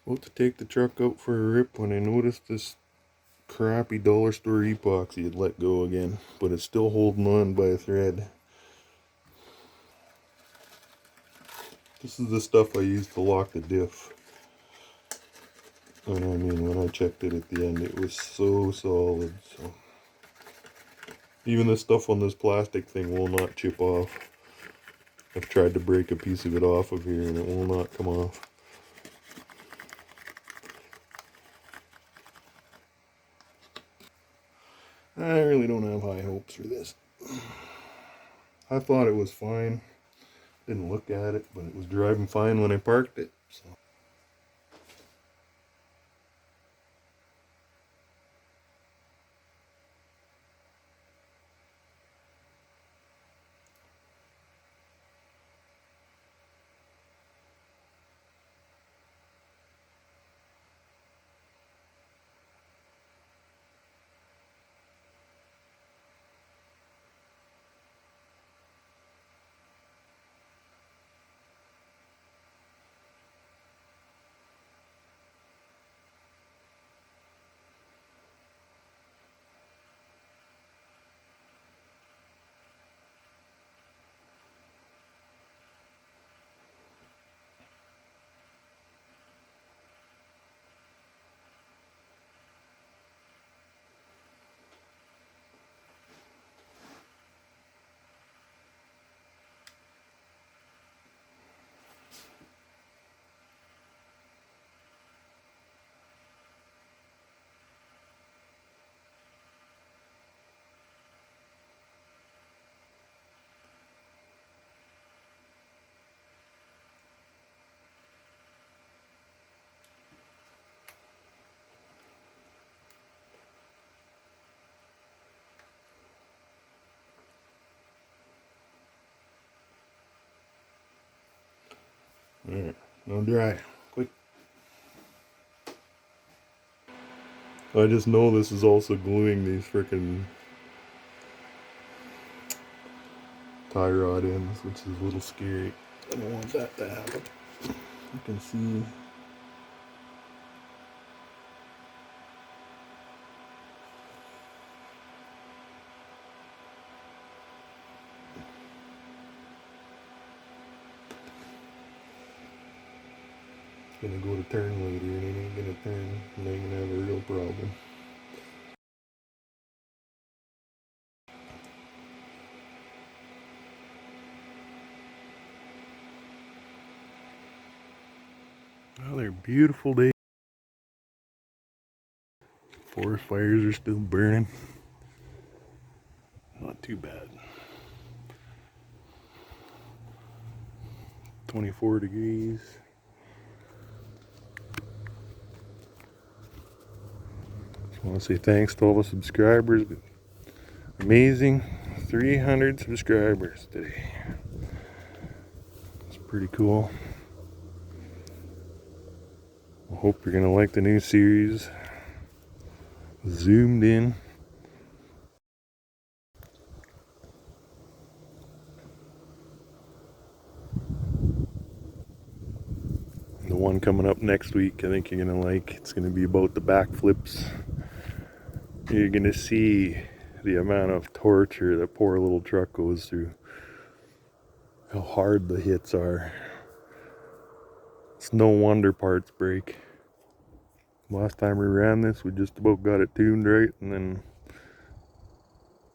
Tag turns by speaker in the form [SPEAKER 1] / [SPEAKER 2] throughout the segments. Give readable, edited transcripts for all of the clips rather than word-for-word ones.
[SPEAKER 1] About to take the truck out for a rip when I noticed this crappy dollar store epoxy had let go again, but it's still holding on by a thread. This is the stuff I used to lock the diff. And I mean, when I checked it at the end, it was so solid. So even the stuff on this plastic thing will not chip off. I've tried to break a piece of it off of here and it will not come off. I really don't have high hopes for this. I thought it was fine. Didn't look at it, but it was driving fine when I parked it. So. Alright, now dry. Quick. I just know this is also gluing these frickin' tie rod ends, which is a little scary. I don't want that to happen. You can see it's gonna go to turn later and it ain't gonna turn and I'm gonna have a real problem. Another beautiful day. Forest fires are still burning. Not too bad. 24 degrees. Just want to say thanks to all the subscribers. Amazing 300 subscribers today. It's pretty cool. I hope you're gonna like the new series. Zoomed in. The one coming up next week, I think you're gonna like. It's gonna be about the backflips. You're gonna see the amount of torture that poor little truck goes through. How hard the hits are. It's no wonder parts break. Last time we ran this, we just about got it tuned right, and then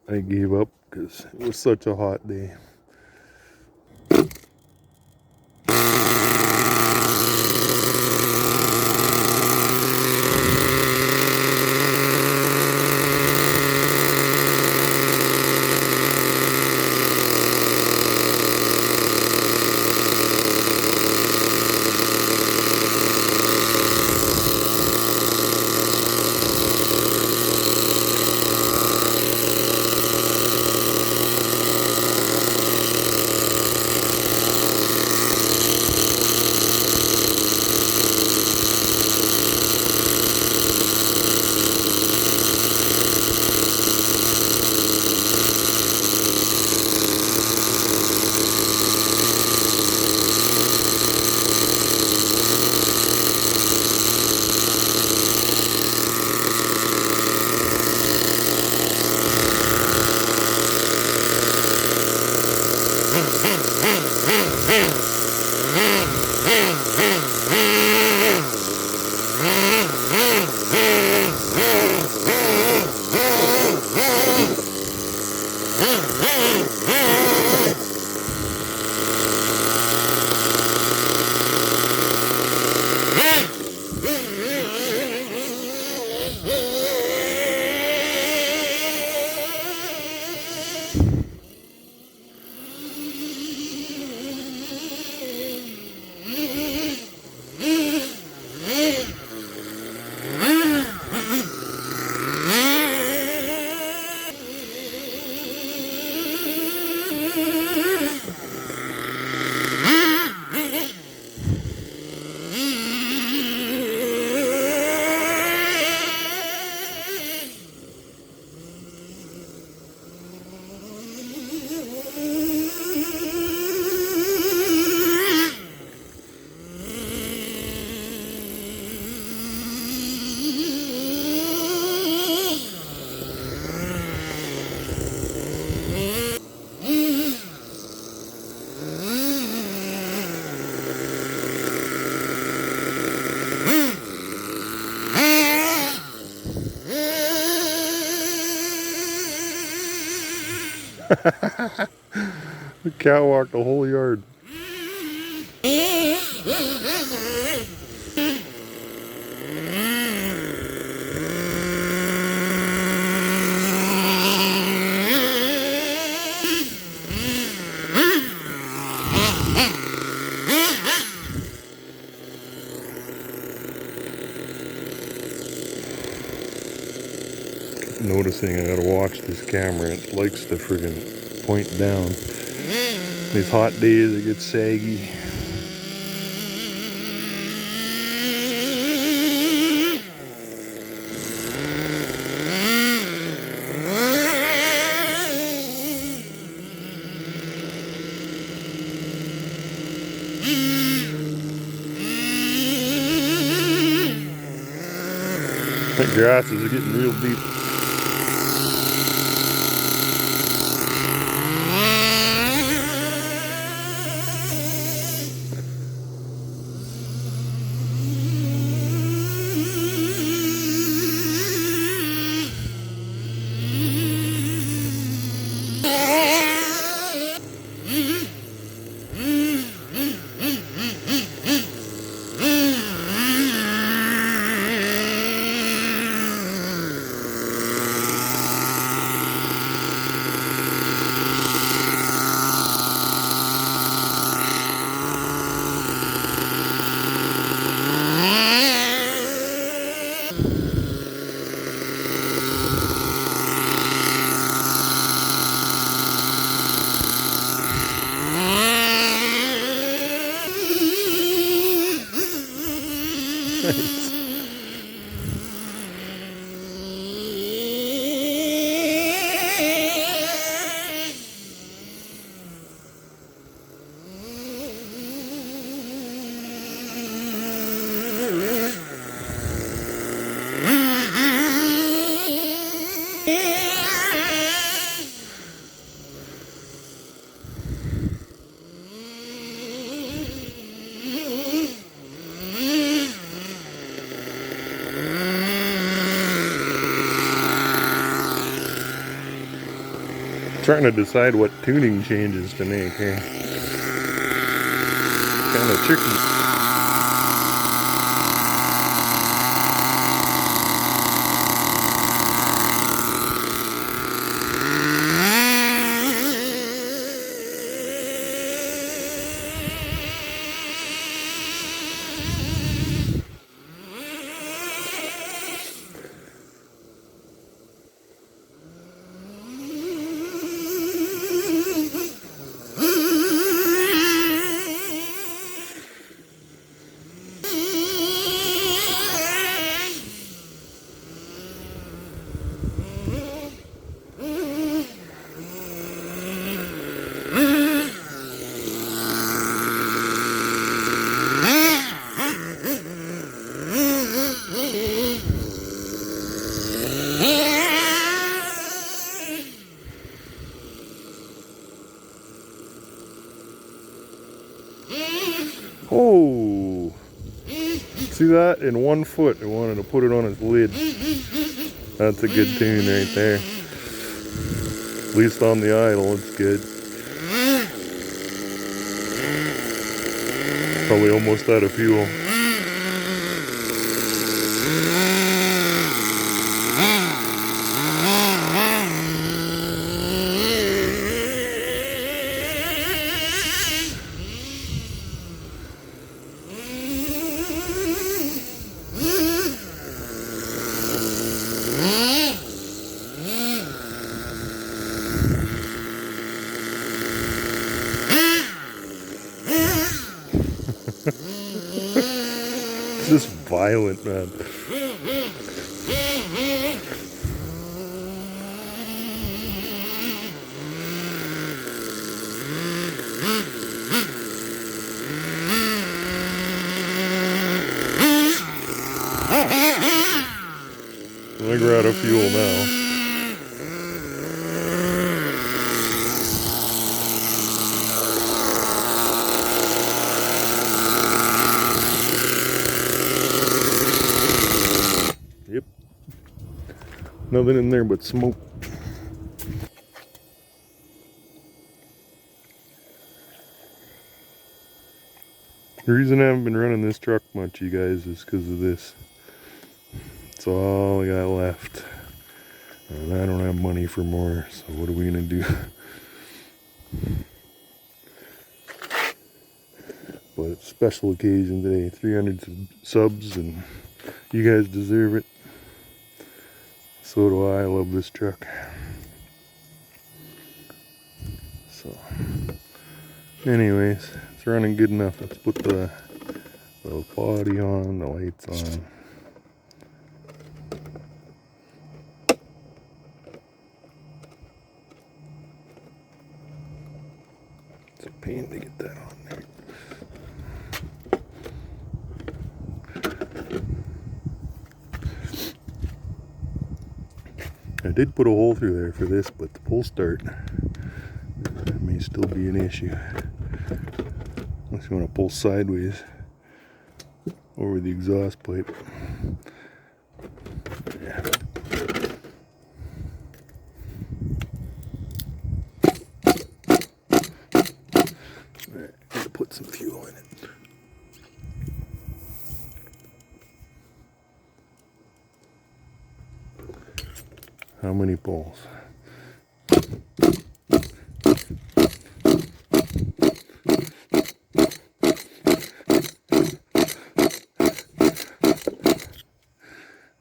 [SPEAKER 1] I gave up because it was such a hot day. The cat walked the whole yard. Noticing I gotta watch this camera. It likes to friggin' point down. These hot days it gets saggy. That grass is getting real deep. Trying to decide what tuning changes to make here. Kind of tricky. Oh, see that? In 1 foot, I wanted to put it on its lid. That's a good tune right there. At least on the idle, it's good. Probably almost out of fuel. It's just violent, man. I think we're out of fuel now. Yep. Nothing in there but smoke. The reason I haven't been running this truck much, you guys, is because of this. It's all I got left. And I don't have money for more, so what are we gonna do? But it's a special occasion today. 300 subs, and you guys deserve it. So do I. Love this truck. So, anyways, it's running good enough. Let's put the body on, the lights on. It's a pain to get that on there. I did put a hole through there for this, but the pull start, that may still be an issue. Unless you want to pull sideways over the exhaust pipe. Yeah. Alright, gotta put some fuel in it. How many pulls?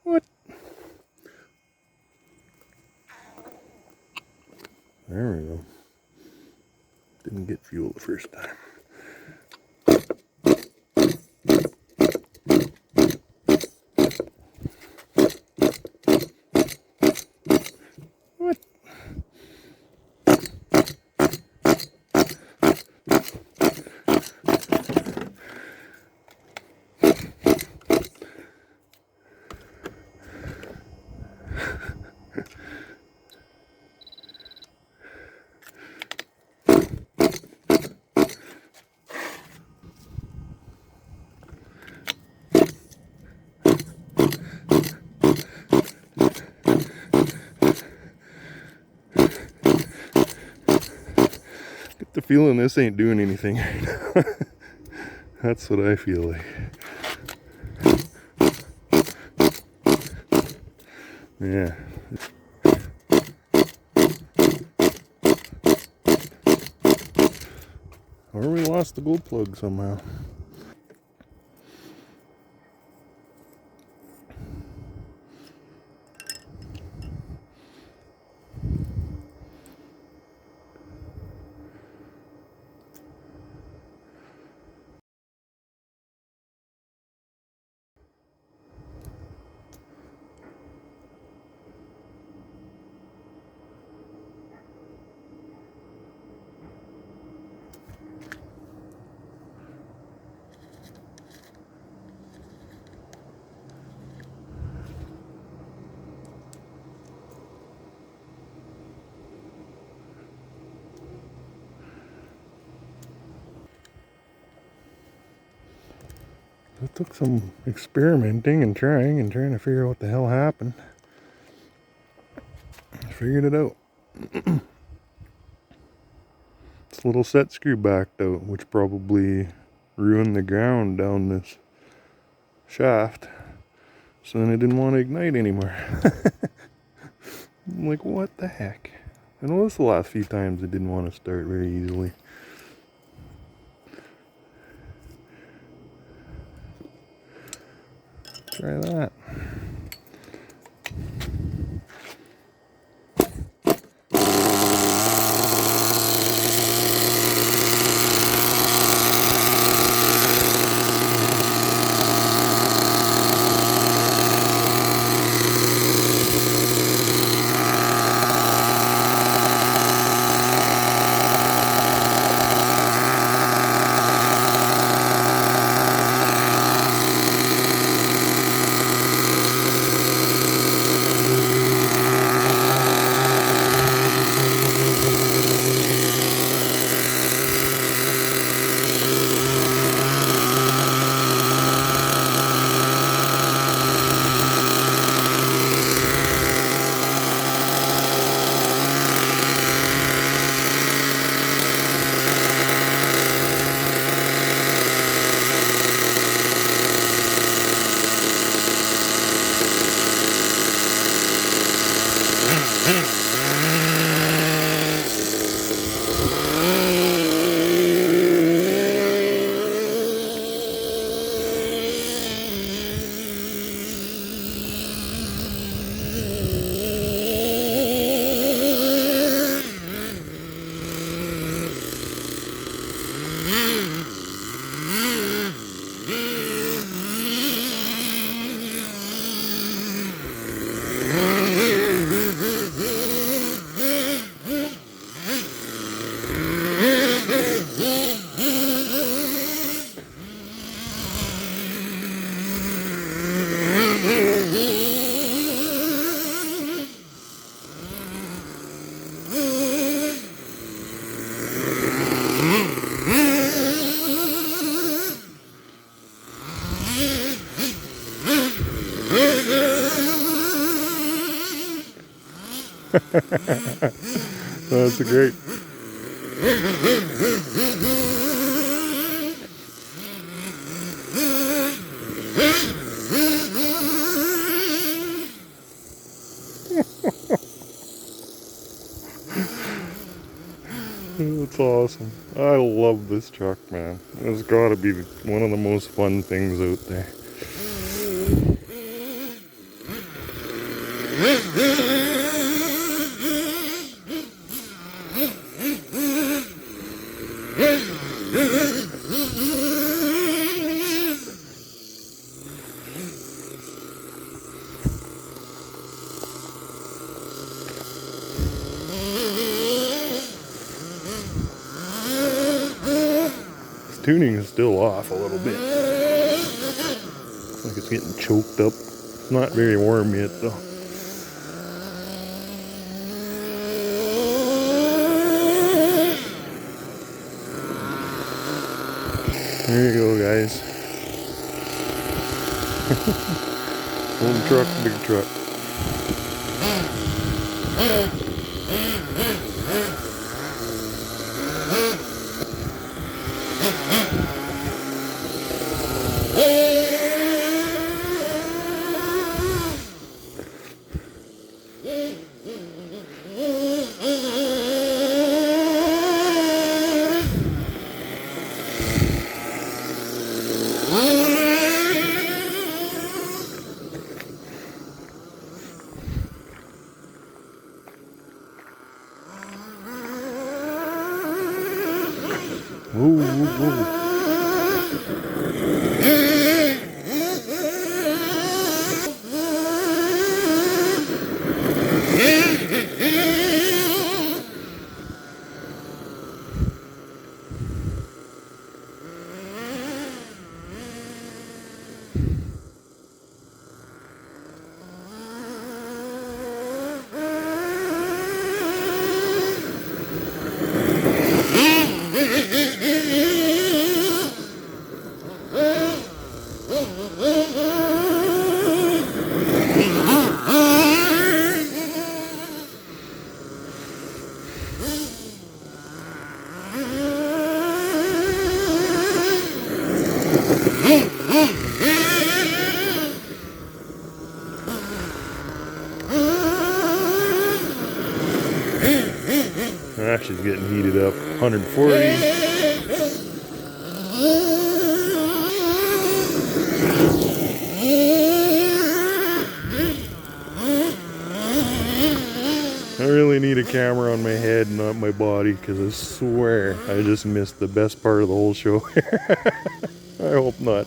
[SPEAKER 1] What? There we go. Didn't get fuel the first time. What? Get the feeling this ain't doing anything right now. That's what I feel like. Yeah. Or we lost the gold plug somehow. It took some experimenting and trying to figure out what the hell happened. I figured it out. This little set screw backed out, which probably ruined the ground down this shaft. So then it didn't want to ignite anymore. I'm like, what the heck? I noticed the last few times it didn't want to start very easily. Try that. That's great. That's awesome. I love this truck, man. It's got to be one of the most fun things out there. Tuning is still off a little bit. Looks like it's getting choked up. It's not very warm yet though. There you go, guys. Little truck, big truck. Whoa, whoa, whoa. Ah, she's getting heated up. 140. I really need a camera on my head, not my body, because I swear I just missed the best part of the whole show. I hope not.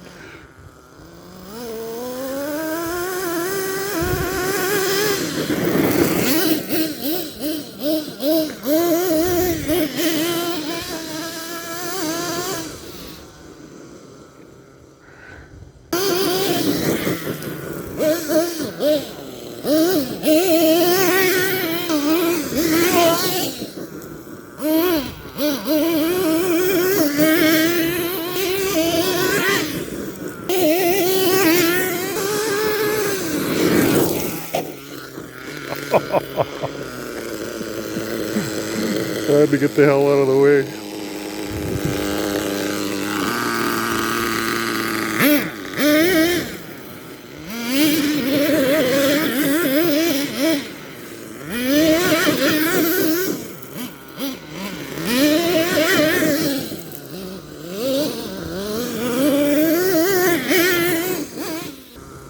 [SPEAKER 1] I had to get the hell out of the way.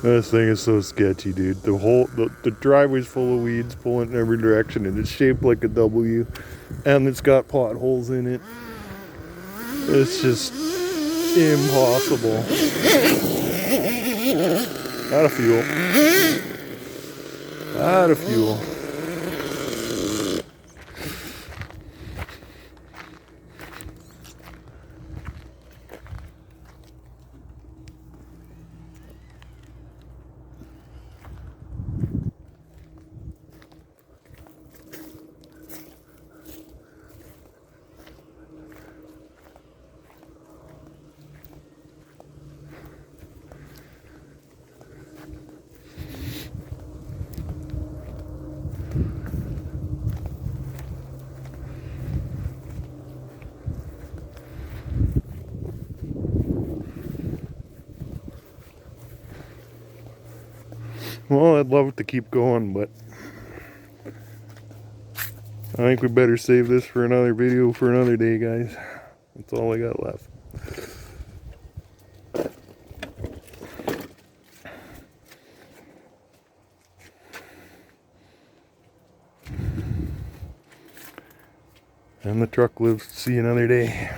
[SPEAKER 1] This thing is so sketchy, dude. The driveway's full of weeds pulling in every direction, and it's shaped like a W, and it's got potholes in it. It's just impossible. Out of fuel. Out of fuel. Well, I'd love it to keep going, but I think we better save this for another video for another day, guys. That's all I got left. And the truck lives to see another day.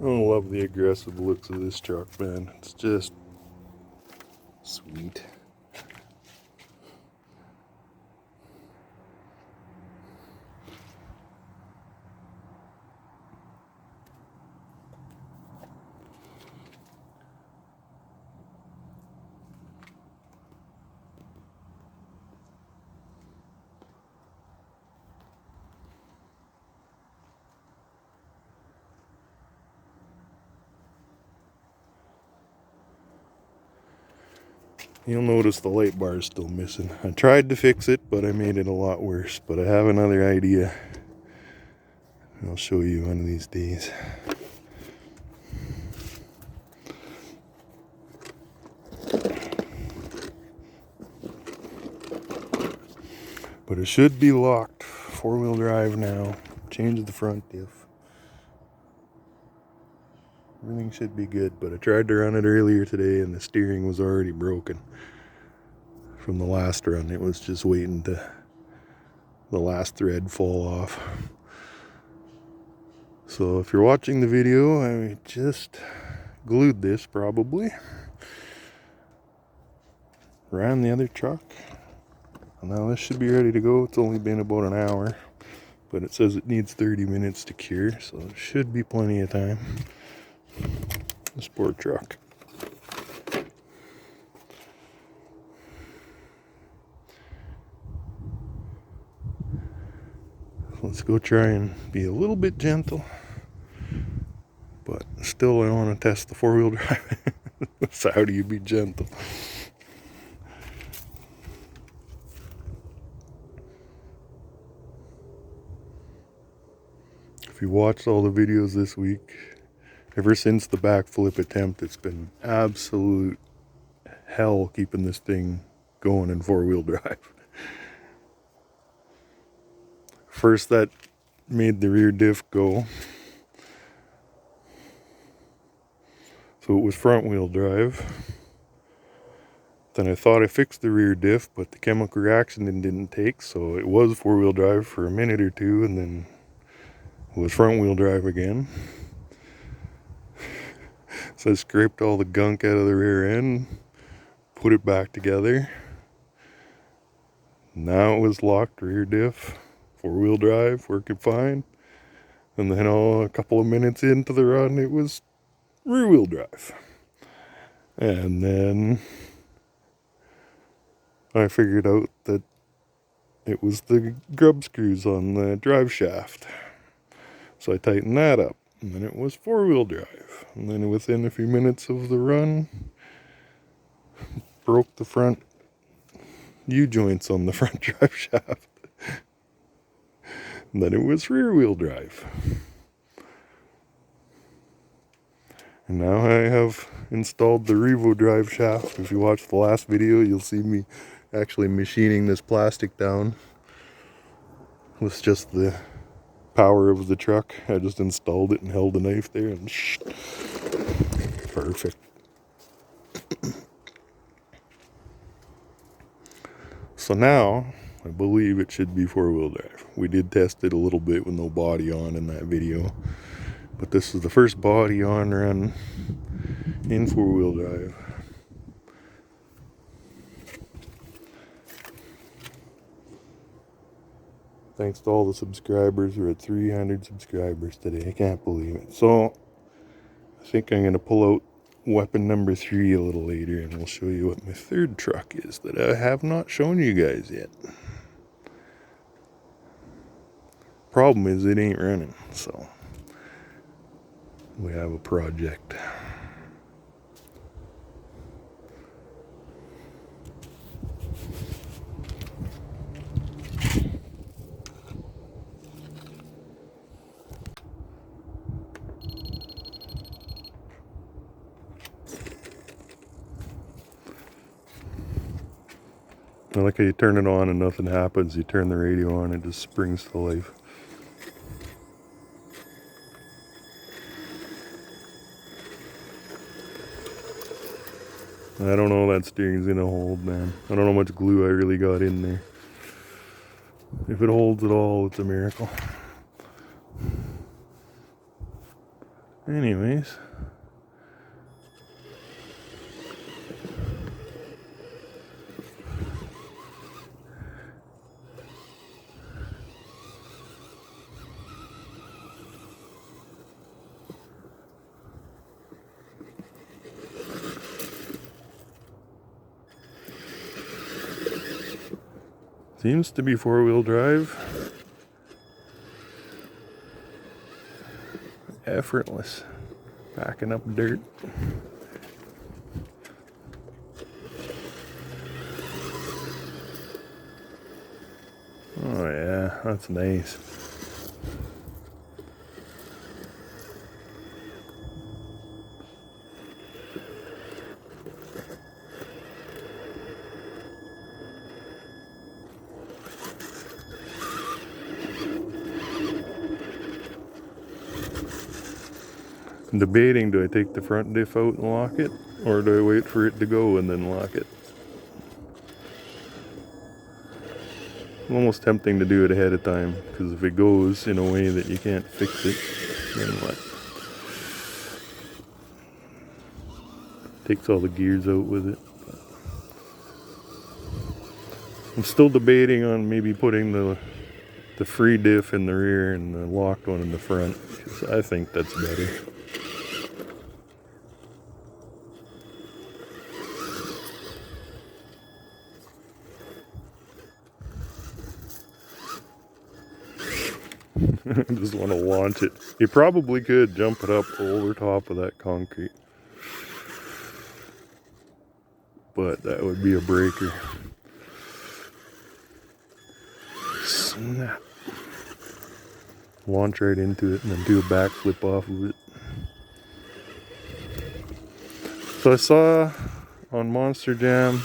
[SPEAKER 1] I love the aggressive looks of this truck, man. It's just sweet. You'll notice the light bar is still missing. I tried to fix it, but I made it a lot worse. But I have another idea. I'll show you one of these days. But it should be locked. 4-wheel drive now. Change the front diff. Everything should be good, but I tried to run it earlier today and the steering was already broken from the last run. It was just waiting to the last thread fall off. So if you're watching the video, I just glued this probably. Ran the other truck. And now this should be ready to go. It's only been about an hour, but it says it needs 30 minutes to cure, so it should be plenty of time. The sport truck. Let's go try and be a little bit gentle, but still I want to test the 4-wheel drive. So how do you be gentle? If you watched all the videos this week, ever since the backflip attempt, it's been absolute hell keeping this thing going in 4-wheel drive. First that made the rear diff go. So it was front wheel drive. Then I thought I fixed the rear diff, but the chemical reaction didn't take, so it was 4-wheel drive for a minute or two, and then it was front wheel drive again. So I scraped all the gunk out of the rear end, put it back together. Now it was locked rear diff, 4-wheel drive, working fine. And then a couple of minutes into the run, it was rear wheel drive. And then I figured out that it was the grub screws on the drive shaft. So I tightened that up. And then it was 4-wheel drive. And then within a few minutes of the run, broke the front U-joints on the front drive shaft. And then it was rear-wheel drive. And now I have installed the Revo drive shaft. If you watched the last video, you'll see me actually machining this plastic down with just the power of the truck. I just installed it and held the knife there and perfect. So now I believe it should be 4-wheel drive. We did test it a little bit with no body on in that video, but this is the first body on run in 4-wheel drive. Thanks to all the subscribers. We're at 300 subscribers today. I can't believe it. So I think I'm going to pull out weapon number 3 a little later, and we'll show you what my third truck is that I have not shown you guys yet. Problem is it ain't running, so we have a project. I like how you turn it on and nothing happens. You turn the radio on, it just springs to life. I don't know that steering's gonna hold, man. I don't know how much glue I really got in there. If it holds at all, it's a miracle. Anyways. Seems to be 4-wheel drive. Effortless. Backing up dirt. Oh yeah, that's nice. I'm debating, do I take the front diff out and lock it, or do I wait for it to go and then lock it? I'm almost tempting to do it ahead of time, because if it goes in a way that you can't fix it, then what? Takes all the gears out with it. I'm still debating on maybe putting the free diff in the rear and the locked one in the front, because I think that's better. I just want to launch it. You probably could jump it up over top of that concrete, but that would be a breaker. Snap. Launch right into it and then do a backflip off of it. So I saw on Monster Jam,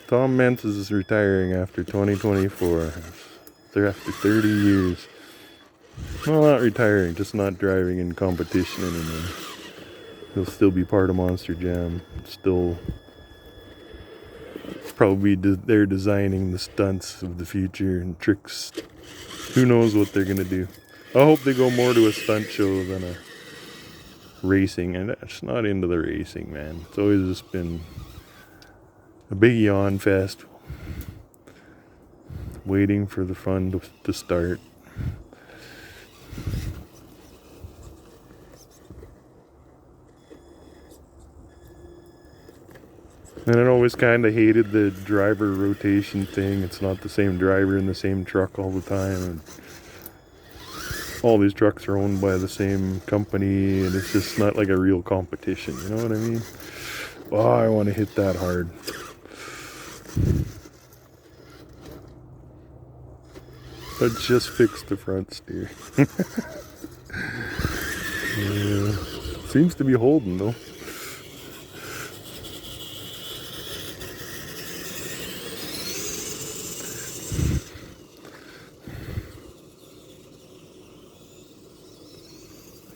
[SPEAKER 1] Tom Mentz is retiring after 2024. They're after 30 years. Well, not retiring, just not driving in competition anymore. He'll still be part of Monster Jam. Still probably they're designing the stunts of the future and tricks. Who knows what they're gonna do. I hope they go more to a stunt show than a racing. And I'm just not into the racing, man. It's always just been a big yawn fest. Waiting for the fun to start. And I always kind of hated the driver rotation thing. It's not the same driver in the same truck all the time. And all these trucks are owned by the same company, and it's just not like a real competition, you know what I mean? Oh, I want to hit that hard. Let's just fix the front steer. Yeah. Seems to be holding though.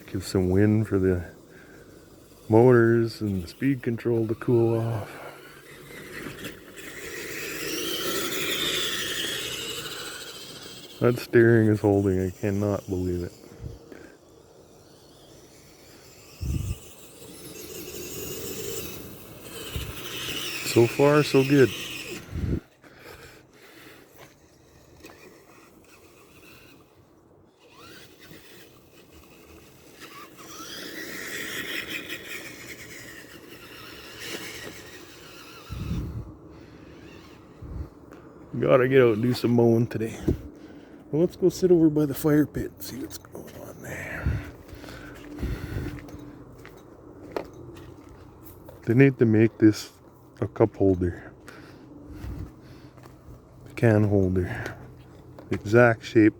[SPEAKER 1] Give some wind for the motors and the speed control to cool off. That steering is holding, I cannot believe it. So far, so good. Gotta get out and do some mowing today. Well, let's go sit over by the fire pit and see what's going on there. They need to make this a cup holder. A can holder. Exact shape.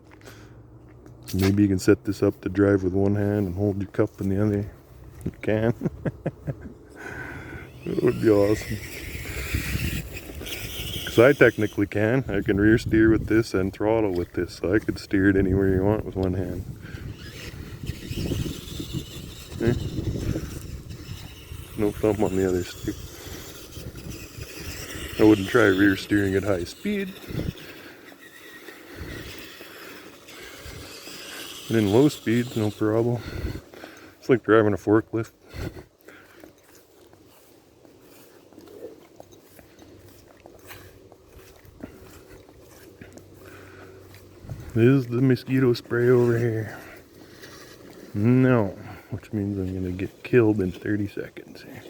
[SPEAKER 1] Maybe you can set this up to drive with one hand and hold your cup in the other. You can. That would be awesome. Because I technically can. I can rear steer with this and throttle with this. So I could steer it anywhere you want with one hand. No thumb on the other stick. I wouldn't try rear steering at high speed. And in low speeds, no problem. It's like driving a forklift. This is the mosquito spray over here. No, which means I'm gonna get killed in 30 seconds here.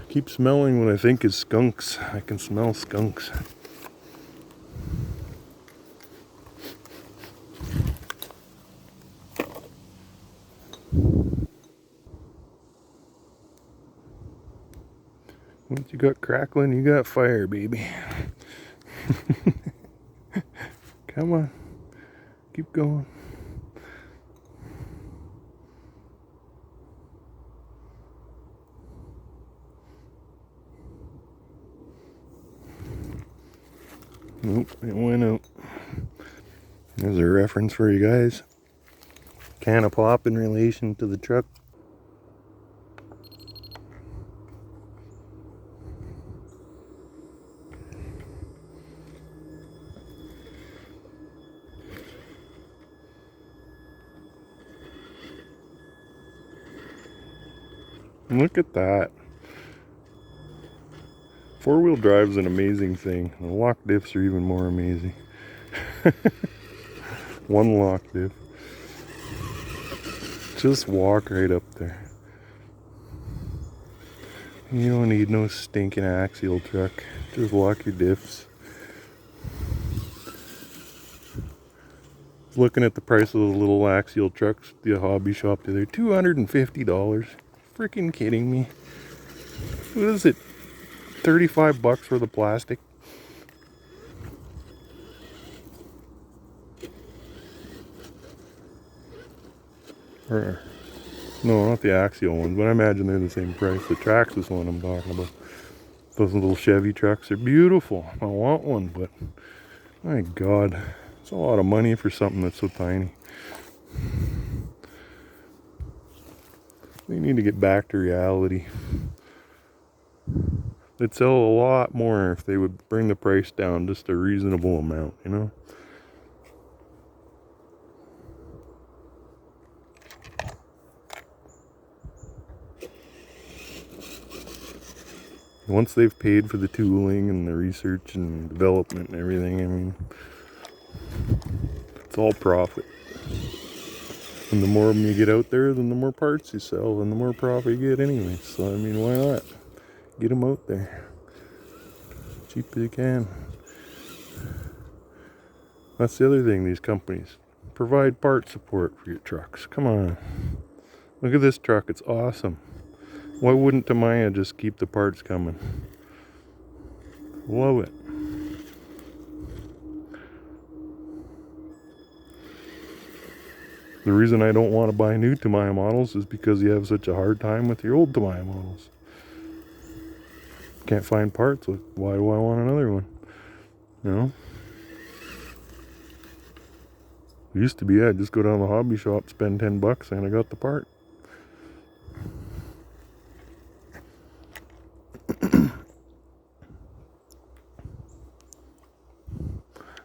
[SPEAKER 1] Keep smelling what I think is skunks. I can smell skunks. Once you got crackling, you got fire, baby. Come on. Keep going. Nope, it went out. There's a reference for you guys. Can of pop in relation to the truck. Look at that. Four-wheel drive is an amazing thing. The lock diffs are even more amazing. One lock diff. Just walk right up there. You don't need no stinking axial truck. Just lock your diffs. Looking at the price of those little axial trucks at the hobby shop today. $250. Freaking kidding me. What is it? 35 bucks for the plastic? Or, no, not the axial ones, but I imagine they're the same price. The Traxxas one I'm talking about. Those little Chevy trucks are beautiful. I want one, but my God, it's a lot of money for something that's so tiny. They need to get back to reality. They'd sell a lot more if they would bring the price down just a reasonable amount, you know? Once they've paid for the tooling and the research and development and everything, I mean, it's all profit. And the more of them you get out there, then the more parts you sell, and the more profit you get anyway. So, I mean, why not? Get them out there. Cheap as you can. That's the other thing, these companies. Provide part support for your trucks. Come on. Look at this truck. It's awesome. Why wouldn't Tamiya just keep the parts coming? Love it. The reason I don't want to buy new Tamiya models is because you have such a hard time with your old Tamiya models. Can't find parts. Why do I want another one? You know? It used to be I'd just go down to the hobby shop, spend $10, and I got the part.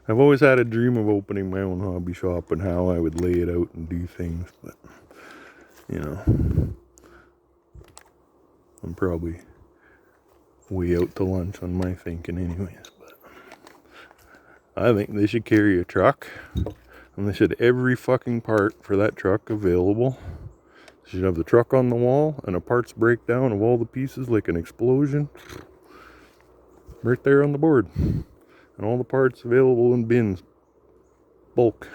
[SPEAKER 1] I've always had a dream of opening my own hobby shop and how I would lay it out and do things, but, you know, I'm probably way out to lunch on my thinking anyways, but I think they should carry a truck, and they should have every fucking part for that truck available. They should have the truck on the wall and a parts breakdown of all the pieces like an explosion right there on the board. And all the parts available in bins. Bulk.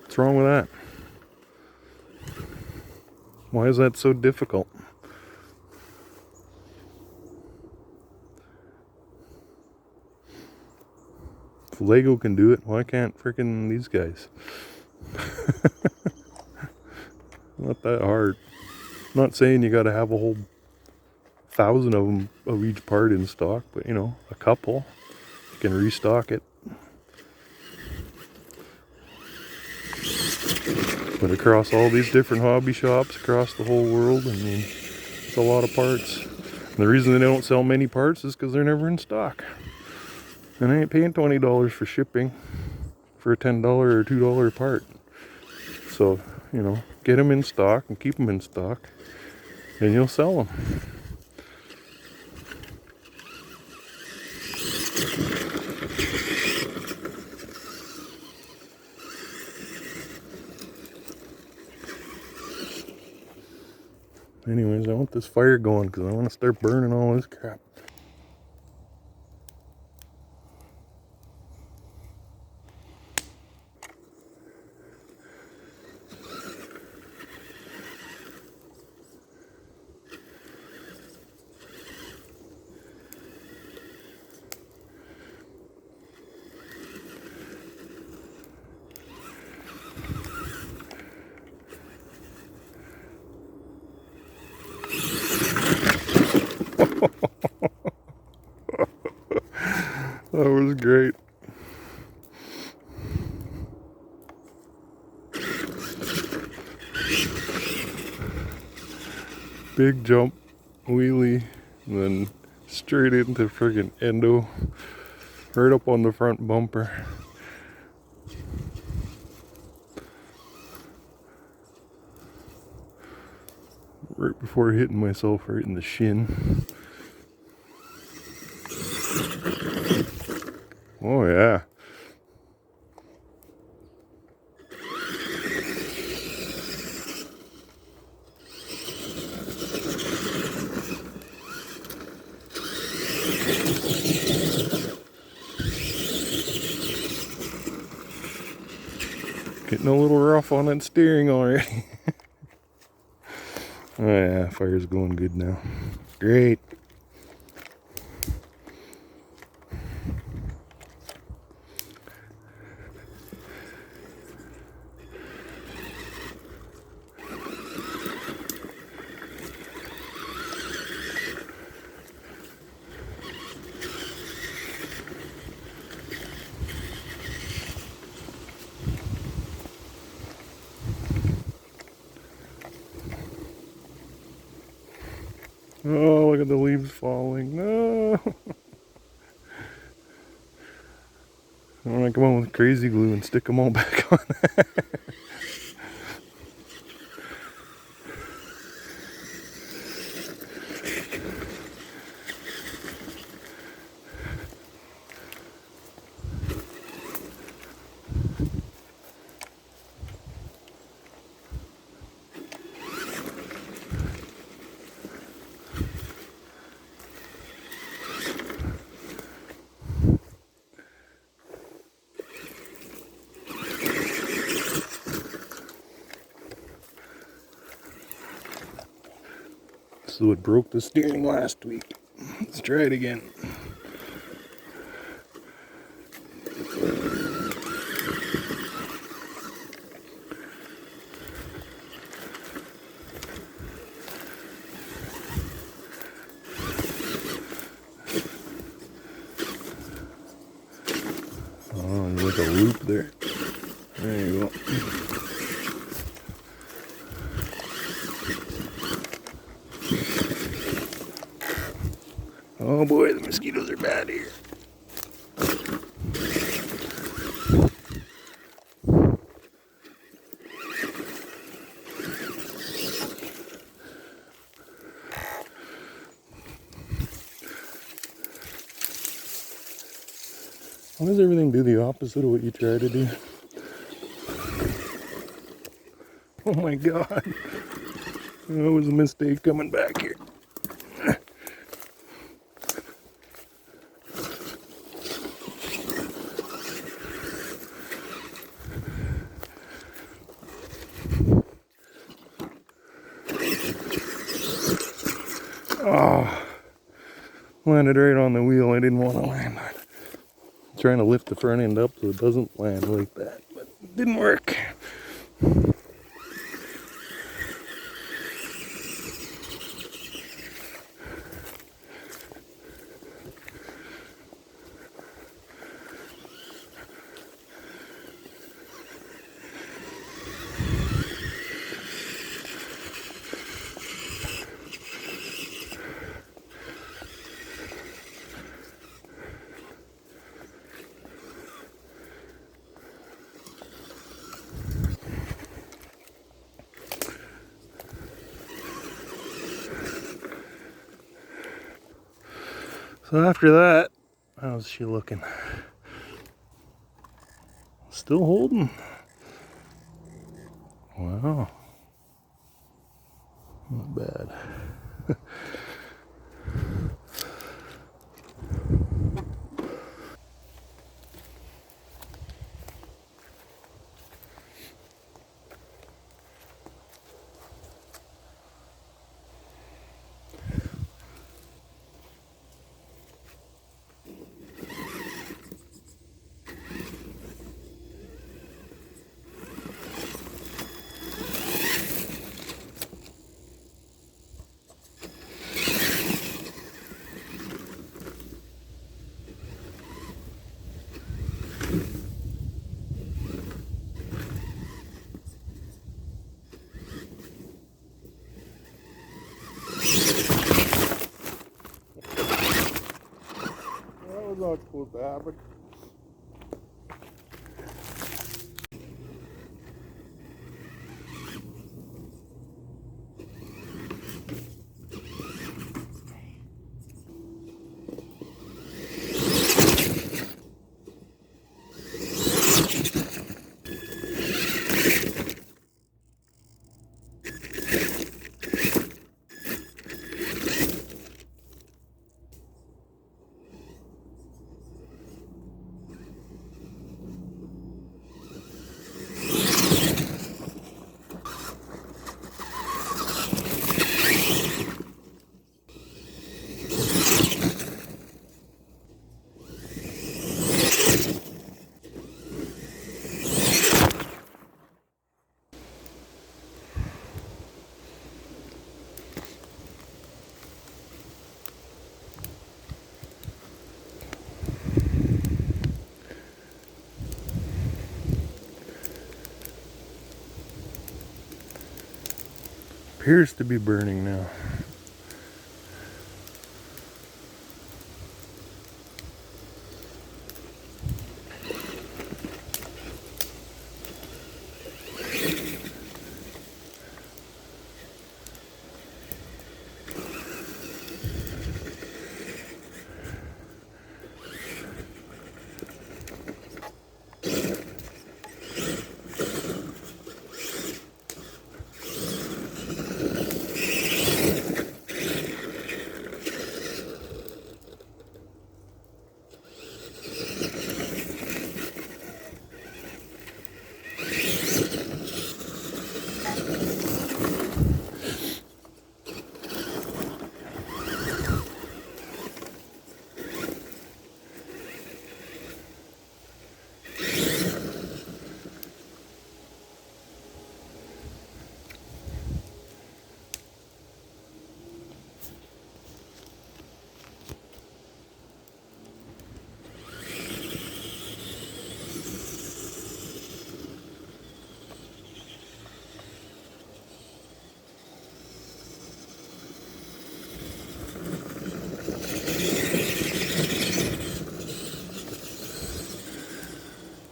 [SPEAKER 1] What's wrong with that? Why is that so difficult? If Lego can do it, why can't frickin' these guys? Not that hard. I'm not saying you gotta have a whole 1,000 of them of each part in stock, but you know, a couple, you can restock it. But across all these different hobby shops across the whole world, I mean, it's a lot of parts. And the reason they don't sell many parts is because they're never in stock. And I ain't paying $20 for shipping for a $10 or $2 part. So, you know, get them in stock and keep them in stock, and you'll sell them. Anyways, I want this fire going because I want to start burning all this crap. That was great. Big jump, wheelie, and then straight into friggin' endo, right up on the front bumper. Right before hitting myself right in the shin. Oh yeah. Getting a little rough on that steering already. Oh yeah, fire's going good now. Great. Oh, look at the leaves falling. No. I want to come on with crazy glue and stick them all back on. This is what broke the steering last week. Let's try it again. Oh, there's like a loop there. There you go. Oh boy, the mosquitoes are bad here. Why does everything do the opposite of what you try to do? Oh my god. That was a mistake coming back here. Oh, landed right on the wheel. I didn't want to land on it. Trying to lift the front end up so it doesn't land like that, but it didn't work. So after that, how's she looking? Still holding? Wow. Not bad. That was not supposed to happen. Appears to be burning now.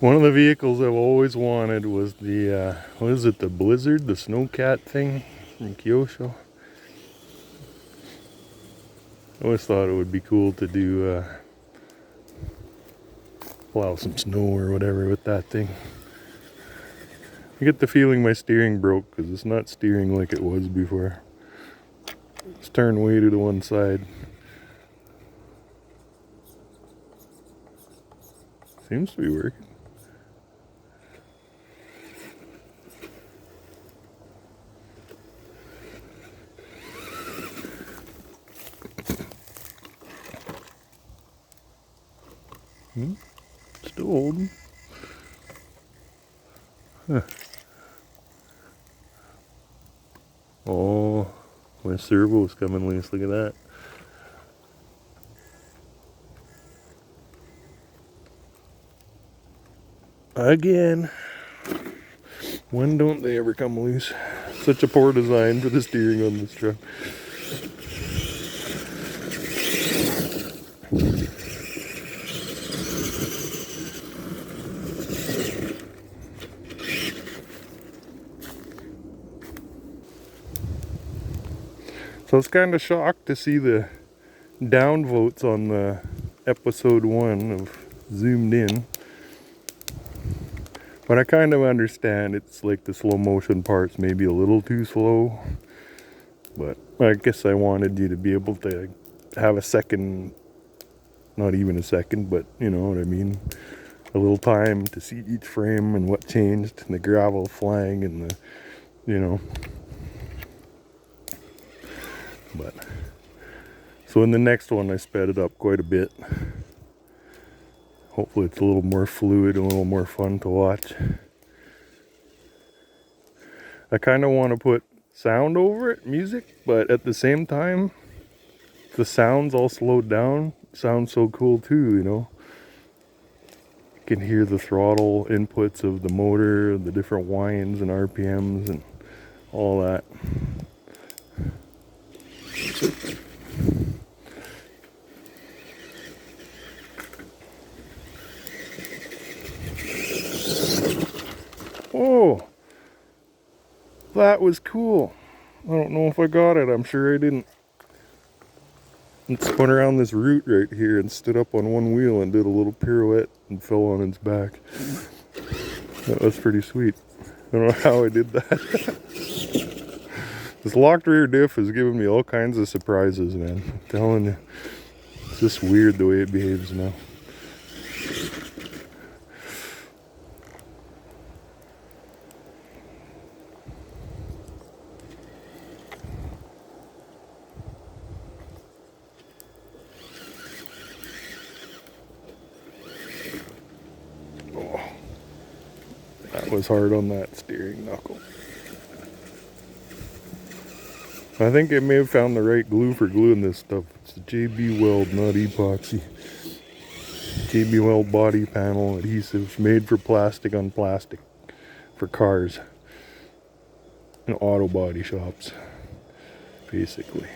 [SPEAKER 1] One of the vehicles I've always wanted was the, what is it, the Blizzard, the Snowcat thing from Kyosho. I always thought it would be cool to do, plow some snow or whatever with that thing. I get the feeling my steering broke because it's not steering like it was before. It's turned way to the one side. Seems to be working. Still holding. Huh. Oh, my servo's coming loose. Look at that. Again. When don't they ever come loose? Such a poor design for the steering on this truck. So I was kind of shocked to see the downvotes on the episode 1 of Zoomed In. But I kind of understand it's like the slow motion part's maybe a little too slow. But I guess I wanted you to be able to have a second, not even a second, but you know what I mean. A little time to see each frame and what changed, and the gravel flying and the, you know. But so in the next one I sped it up quite a bit. Hopefully it's a little more fluid and a little more fun to watch. I kind of want to put sound over it, music, but at the same time, the sound's all slowed down. Sounds so cool too, you know. You can hear the throttle inputs of the motor, the different whines and RPMs and all that. Oh, that was cool. I don't know if I got it. I'm sure I didn't. It spun around this root right here and stood up on one wheel and did a little pirouette and fell on its back. That was pretty sweet. I don't know how I did that. This locked rear diff has given me all kinds of surprises, man. I'm telling you. It's just weird the way it behaves now. That was hard on that steering knuckle. I think I may have found the right glue for gluing this stuff. It's the JB Weld, not epoxy. JB Weld body panel adhesive made for plastic on plastic for cars and auto body shops, basically.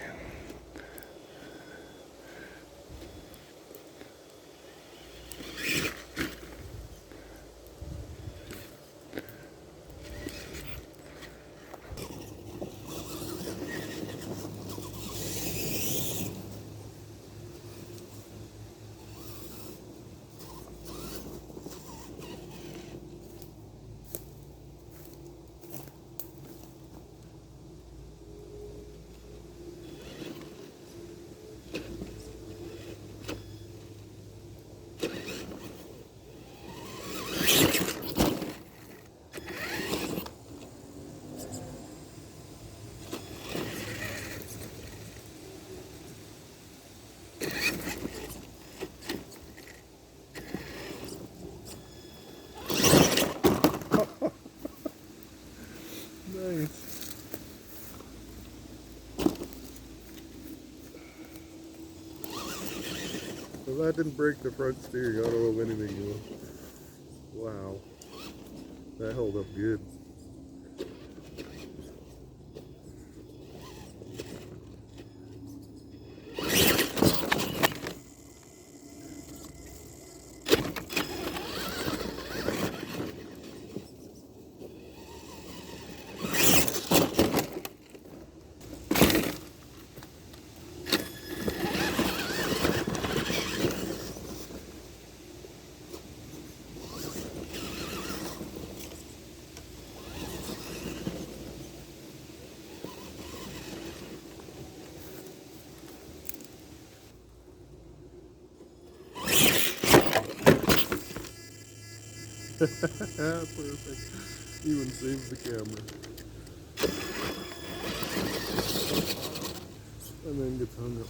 [SPEAKER 1] Nice. Well, that didn't break the front steering. I don't know if anything will. Wow. That held up good. Perfect. Even saves the camera. And then gets hung up.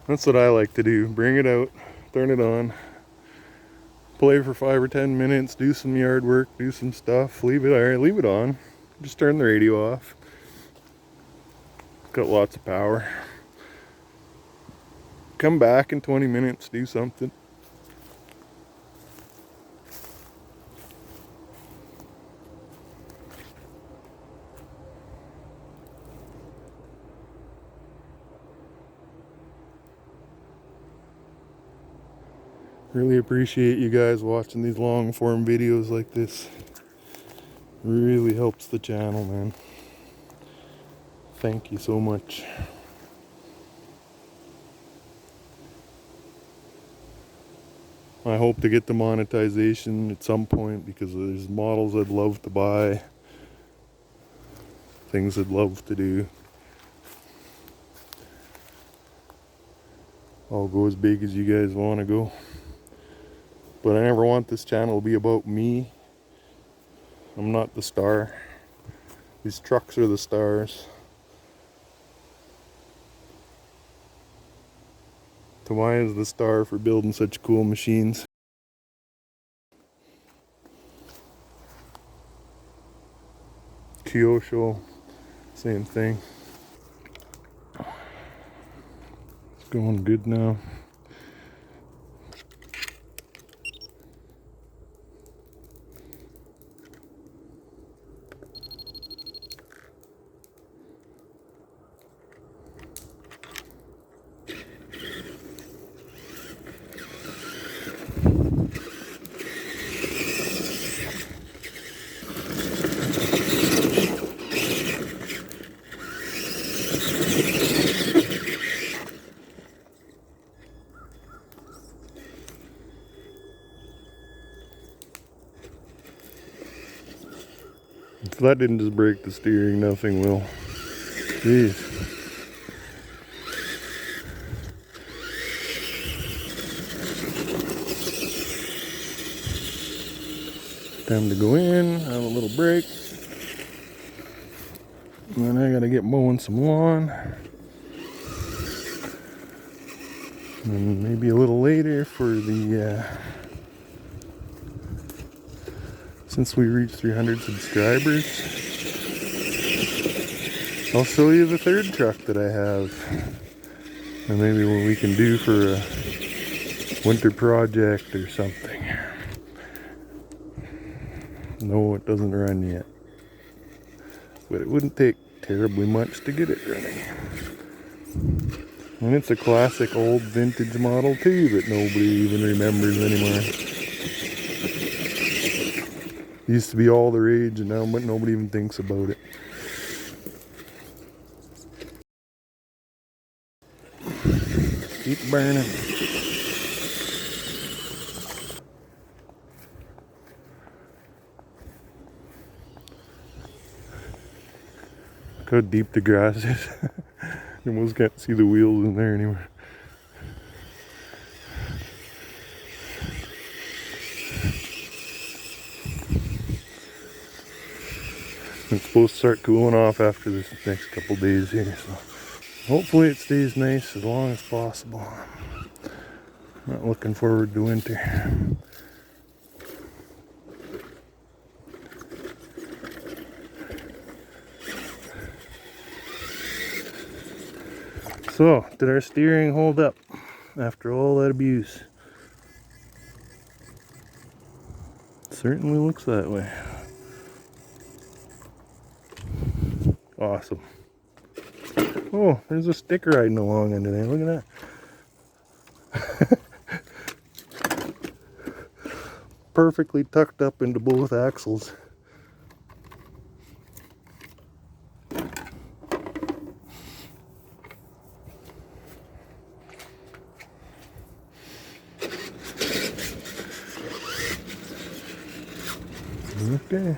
[SPEAKER 1] That's what I like to do. Bring it out, turn it on, play for 5 or 10 minutes, do some yard work, do some stuff, leave it on. Just turn the radio off. Got lots of power. Come back in 20 minutes, do something. Really appreciate you guys watching these long form videos like this. Really helps the channel, man. Thank you so much. I hope to get the monetization at some point because there's models I'd love to buy, things I'd love to do. I'll go as big as you guys want to go. But I never want this channel to be about me. I'm not the star. These trucks are the stars. Tamiya is the star for building such cool machines. Kyosho, same thing. It's going good now. If that didn't just break the steering, nothing will. Jeez. Time to go in, have a little break. And then I gotta get mowing some lawn. And maybe a little later for the since we reached 300 subscribers, I'll show you the third truck that I have, and maybe what we can do for a winter project or something. No, it doesn't run yet, but it wouldn't take terribly much to get it running. And it's a classic old vintage model too that nobody even remembers anymore. Used to be all the rage, and now nobody even thinks about it. Keep burning. how deep the grass is. You almost can't see the wheels in there anymore. It's supposed to start cooling off after this next couple days here, so hopefully it stays nice as long as possible. Not looking forward to winter. So, did our steering hold up after all that abuse? Certainly looks that way. Awesome. Oh, there's a sticker riding along under there. Look at that. Perfectly tucked up into both axles. Okay,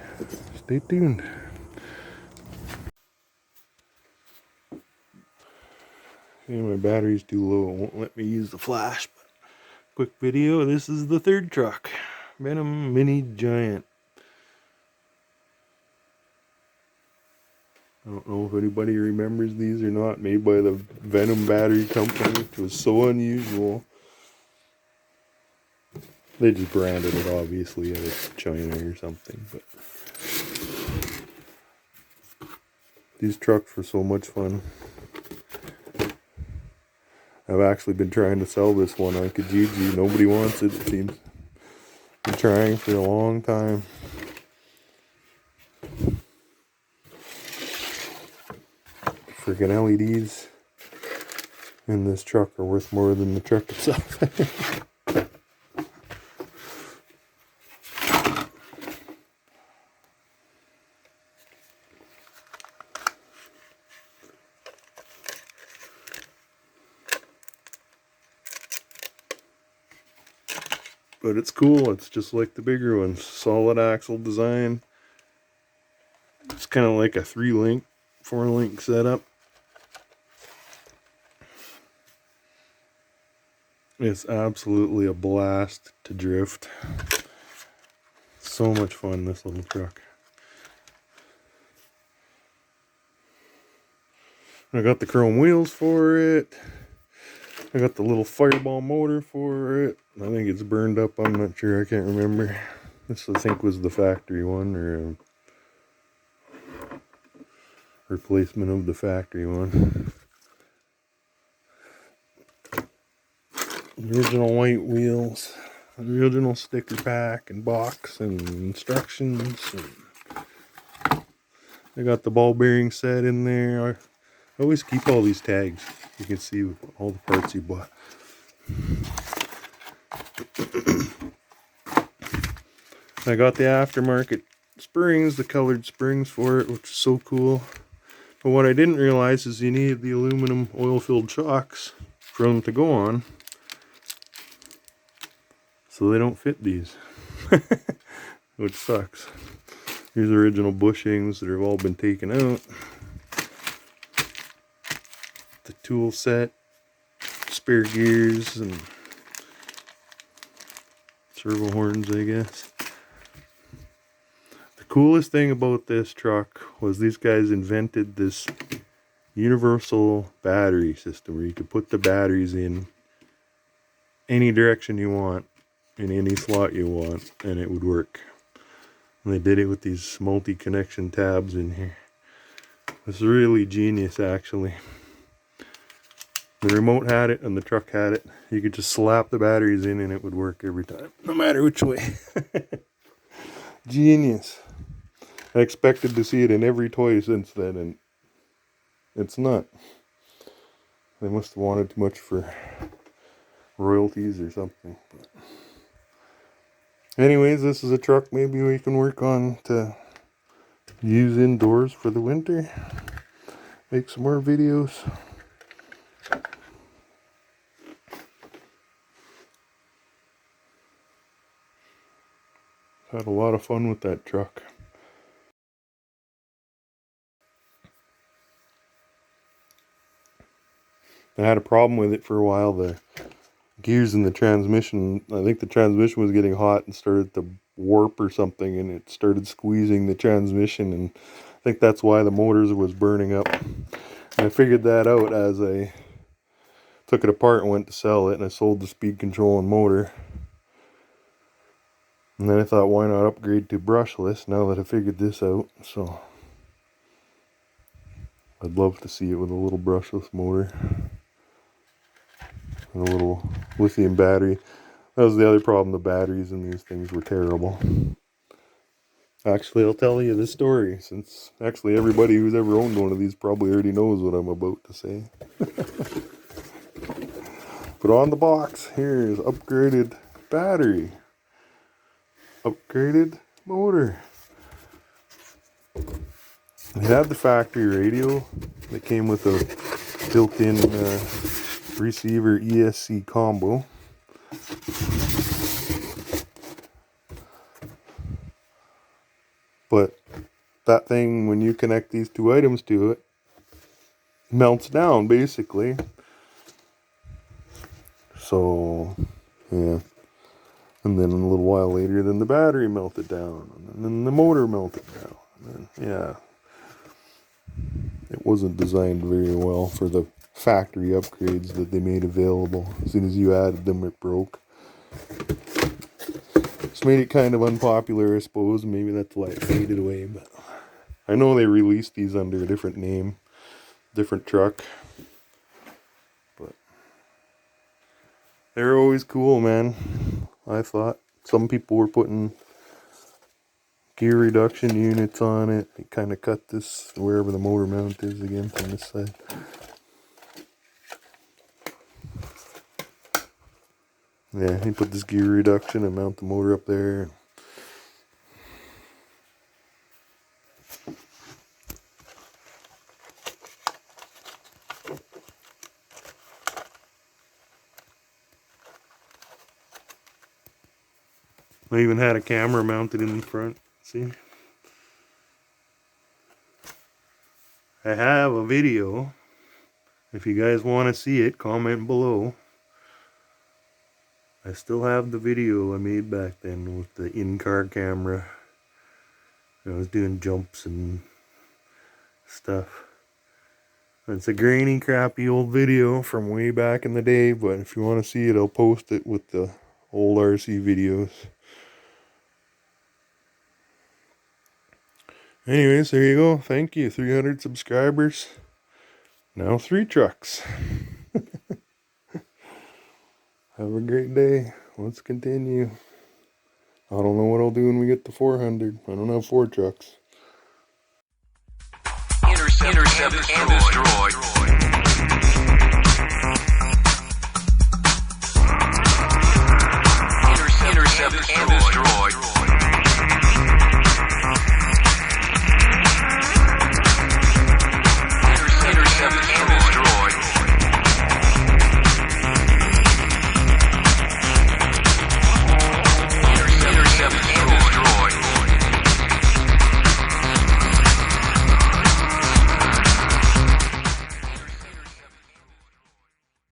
[SPEAKER 1] stay tuned. Okay, my battery's too low. It won't let me use the flash. But quick video. This is the third truck. Venom Mini Giant. I don't know if anybody remembers these or not. Made by the Venom Battery Company, which was so unusual. They just branded it obviously as China or something, but these trucks were so much fun. I've actually been trying to sell this one on Kijiji. Nobody wants it, it seems. Been trying for a long time. Freaking LEDs in this truck are worth more than the truck itself. But it's cool. It's just like the bigger ones. Solid axle design. It's kind of like a 3-link, 4-link setup. It's absolutely a blast to drift. So much fun, this little truck. I got the chrome wheels for it. I got the little fireball motor for it. I think it's burned up, I'm not sure, I can't remember. This I think was the factory one, or a replacement of the factory one. Original white wheels, original sticker pack and box and instructions. And I got the ball bearing set in there. I always keep all these tags. You can see all the parts you bought. I got the aftermarket springs, the colored springs for it, which is so cool. But what I didn't realize is you need the aluminum oil-filled shocks for them to go on. So they don't fit these. Which sucks. Here's original bushings that have all been taken out. The tool set, spare gears, and servo horns, I guess. The coolest thing about this truck was these guys invented this universal battery system where you could put the batteries in any direction you want, in any slot you want, and it would work. And they did it with these multi-connection tabs in here. It's really genius, actually. The remote had it and the truck had it. You could just slap the batteries in and it would work every time, no matter which way. Genius. I expected to see it in every toy since then, and it's not. They must have wanted too much for royalties or something. But anyways, this is a truck maybe we can work on to use indoors for the winter. Make some more videos. Had a lot of fun with that truck. I had a problem with it for a while. The gears in the transmission, I think the transmission was getting hot and started to warp or something, and it started squeezing the transmission, and I think that's why the motors was burning up. And I figured that out as I took it apart and went to sell it, and I sold the speed control and motor. And then I thought, why not upgrade to brushless now that I figured this out? So I'd love to see it with a little brushless motor and a little lithium battery. That was the other problem. The batteries in these things were terrible. Actually, I'll tell you the story, since actually everybody who's ever owned one of these probably already knows what I'm about to say. But on the box, here's upgraded battery, upgraded motor. It had the factory radio that came with a built-in receiver ESC combo. But that thing, when you connect these two items to it, melts down basically. So, yeah. And then a little while later, then the battery melted down, and then the motor melted down. And then, yeah. It wasn't designed very well for the factory upgrades that they made available. As soon as you added them, it broke. It's made it kind of unpopular, I suppose. Maybe that's why it faded away. But I know they released these under a different name, different truck. But they're always cool, man. I thought some people were putting gear reduction units on it. They kind of cut this wherever the motor mount is again from this side. Yeah, he put this gear reduction and mount the motor up there. I even had a camera mounted in the front. See? I have a video. If you guys want to see it, comment below. I still have the video I made back then with the in-car camera. I was doing jumps and stuff. It's a grainy, crappy old video from way back in the day, but if you want to see it, I'll post it with the old RC videos. Anyways, there you go. Thank you. 300 subscribers. Now 3 trucks. Have a great day. Let's continue. I don't know what I'll do when we get to 400. I don't have 4 trucks.
[SPEAKER 2] Intercept and destroy.